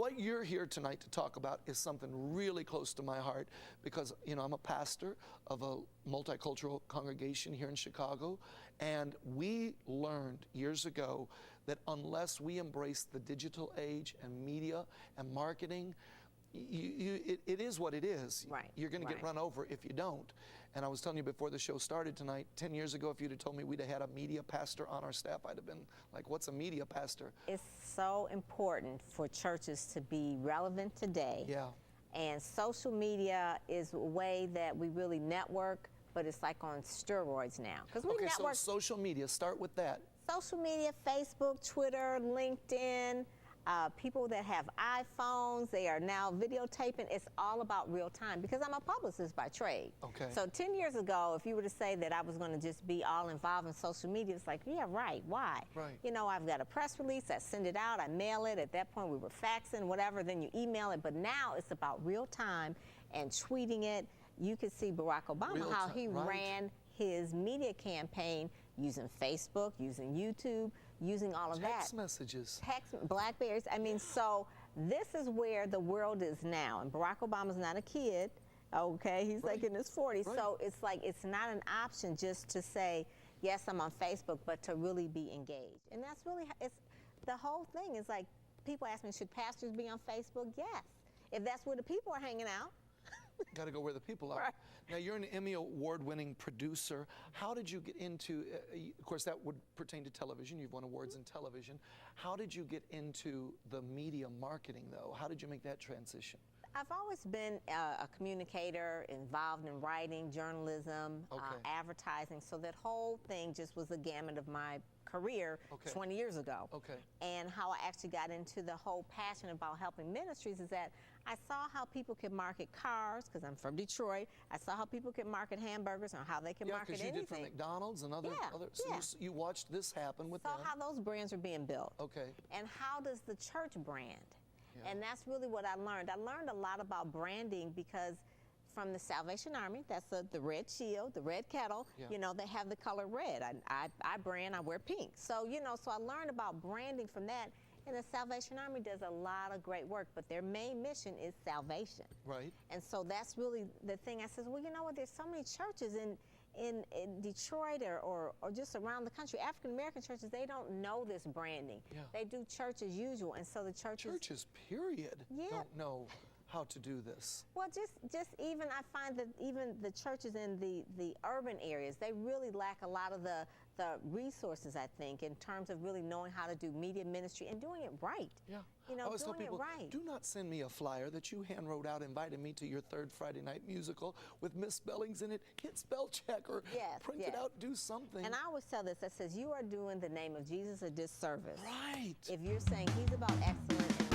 what you're here tonight to talk about is something really close to my heart because, you know, I'm a pastor of a multicultural congregation here in Chicago, and we learned years ago that unless we embrace the digital age and media and marketing, it is what it is. Right. You're going to get run over if you don't. And I was telling you before the show started tonight, 10 years ago, if you'd have told me we'd have had a media pastor on our staff, I'd have been like, what's a media pastor? It's so important for churches to be relevant today. Yeah. And social media is a way that we really network, but it's like on steroids now. Because we network. So social media, start with that. Social media, Facebook, Twitter, LinkedIn. People that have iPhones, they are now videotaping. It's all about real time because I'm a publicist by trade. Okay. So 10 years ago, if you were to say that I was going to just be all involved in social media, it's like, yeah, right, why? Right. You know, I've got a press release, I send it out, I mail it. At that point, we were faxing, whatever, then you email it. But now it's about real time and tweeting it. You could see Barack Obama, how he ran his media campaign using Facebook, using YouTube, using all of that. Text messages. Text, Blackberries. I mean, so this is where the world is now. And Barack Obama's not a kid, okay? He's like in his 40s. Right. So it's like, it's not an option just to say, yes, I'm on Facebook, but to really be engaged. And that's really, it's the whole thing is like, people ask me, should pastors be on Facebook? Yes. If that's where the people are hanging out. Got to go where the people are. Right. Now, you're an Emmy Award-winning producer. How did you get into, of course, that would pertain to television. You've won awards in television. How did you get into the media marketing, though? How did you make that transition? I've always been a communicator, involved in writing, journalism, advertising. So that whole thing just was the gamut of my career 20 years ago. Okay. And how I actually got into the whole passion about helping ministries is that I saw how people could market cars, because I'm from Detroit. I saw how people could market hamburgers and how they could market anything. Yeah, because you did for McDonald's and other, so you watched this happen with them. Saw how those brands were being built. Okay. And how does the church brand? And that's really what I learned. I learned a lot about branding because from the Salvation Army, that's the red shield, the red kettle, you know, they have the color red. I brand, I wear pink. So, you know, so I learned about branding from that. And the Salvation Army does a lot of great work, but their main mission is salvation. Right. And so that's really the thing. I says, well, you know what, there's so many churches in Detroit or just around the country, African-American churches, they don't know this branding. Yeah. They do church as usual, and so the churches period, don't know how to do this. Well, just even, I find that even the churches in the urban areas, they really lack a lot of the resources, I think, in terms of really knowing how to do media ministry and doing it right. Yeah. You know, I always tell doing people, it right. do not send me a flyer that you hand wrote out inviting me to your third Friday night musical with misspellings in it. Hit spell check or print it out, do something. And I always tell this, that says you are doing the name of Jesus a disservice. Right. If you're saying he's about excellence